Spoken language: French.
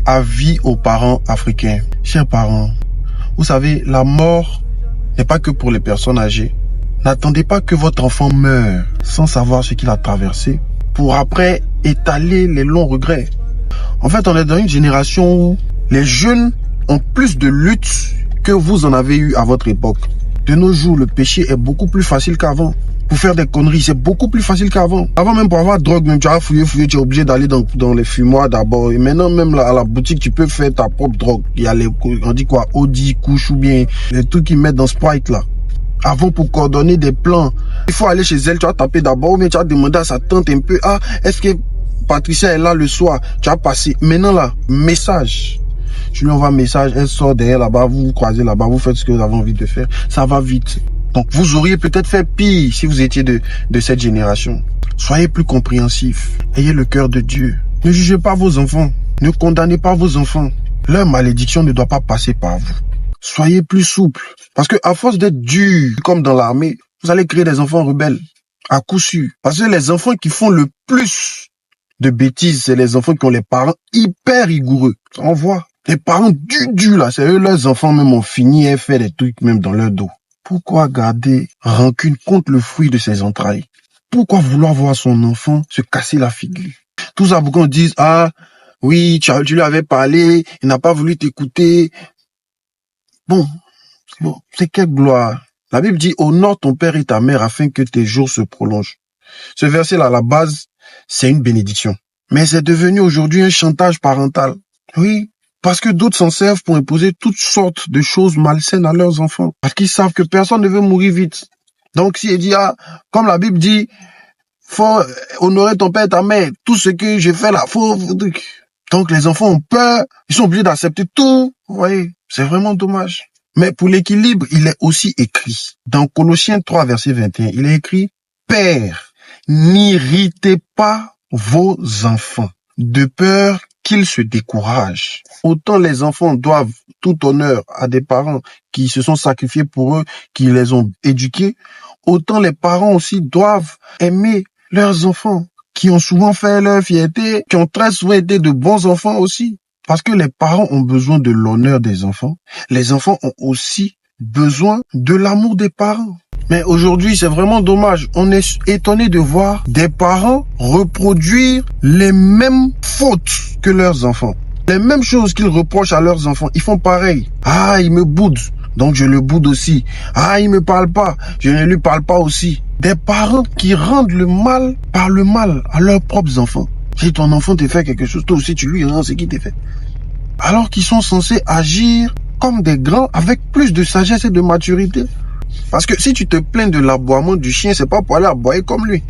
Avis aux parents africains. Chers parents, vous savez, la mort n'est pas que pour les personnes âgées. N'attendez pas que votre enfant meure sans savoir ce qu'il a traversé pour après étaler les longs regrets. En fait, on est dans une génération où les jeunes ont plus de luttes que vous en avez eu à votre époque. De nos jours, le péché est beaucoup plus facile qu'avant. Pour faire des conneries, c'est beaucoup plus facile qu'avant. Avant même pour avoir drogue, même tu as fouillé, tu es obligé d'aller dans les fumoirs d'abord. Et maintenant même là, à la boutique, tu peux faire ta propre drogue. Il y a les, on dit quoi, Audi, couche ou bien les trucs qu'ils mettent dans Sprite là. Avant, pour coordonner des plans, il faut aller chez elle, tu as tapé d'abord, mais tu as demandé à sa tante un peu, ah, est-ce que Patricia est là le soir? Tu as passé. Maintenant là, message. Je lui envoie un message, elle sort derrière là-bas, vous vous croisez là-bas, vous faites ce que vous avez envie de faire. Ça va vite. Donc vous auriez peut-être fait pire si vous étiez de cette génération. Soyez plus compréhensifs. Ayez le cœur de Dieu. Ne jugez pas vos enfants. Ne condamnez pas vos enfants. Leur malédiction ne doit pas passer par vous. Soyez plus souples. Parce que à force d'être dur, comme dans l'armée, vous allez créer des enfants rebelles. À coup sûr. Parce que les enfants qui font le plus de bêtises, c'est les enfants qui ont les parents hyper rigoureux. On voit. Les parents du là, c'est eux, leurs enfants même ont fini et fait des trucs même dans leur dos. Pourquoi garder rancune contre le fruit de ses entrailles? Pourquoi vouloir voir son enfant se casser la figure? Tous ça pour qu'on dise, ah, oui, tu lui avais parlé, il n'a pas voulu t'écouter. Bon, c'est quelle gloire. La Bible dit, honore ton père et ta mère afin que tes jours se prolongent. Ce verset-là, à la base, c'est une bénédiction. Mais c'est devenu aujourd'hui un chantage parental. Oui. Parce que d'autres s'en servent pour imposer toutes sortes de choses malsaines à leurs enfants. Parce qu'ils savent que personne ne veut mourir vite. Donc s'il dit, ah, comme la Bible dit, faut honorer ton père et ta mère, tout ce que j'ai fait là, faut... Donc les enfants ont peur, ils sont obligés d'accepter tout. Vous voyez, c'est vraiment dommage. Mais pour l'équilibre, il est aussi écrit. Dans Colossiens 3, verset 21, il est écrit, Père, n'irritez pas vos enfants, de peur qu'ils se découragent. Autant les enfants doivent tout honneur à des parents qui se sont sacrifiés pour eux, qui les ont éduqués, autant les parents aussi doivent aimer leurs enfants, qui ont souvent fait leur fierté, qui ont très souvent été de bons enfants aussi. Parce que les parents ont besoin de l'honneur des enfants. Les enfants ont aussi besoin de l'amour des parents. Mais aujourd'hui, c'est vraiment dommage. On est étonné de voir des parents reproduire les mêmes fautes que leurs enfants. Les mêmes choses qu'ils reprochent à leurs enfants. Ils font pareil. Ah, il me boude, donc je le boude aussi. Ah, il me parle pas, je ne lui parle pas aussi. Des parents qui rendent le mal par le mal à leurs propres enfants. Si ton enfant t'a fait quelque chose, toi aussi tu lui rends ce qu'il t'a fait. Alors qu'ils sont censés agir comme des grands avec plus de sagesse et de maturité. Parce que si tu te plains de l'aboiement du chien, c'est pas pour aller aboyer comme lui.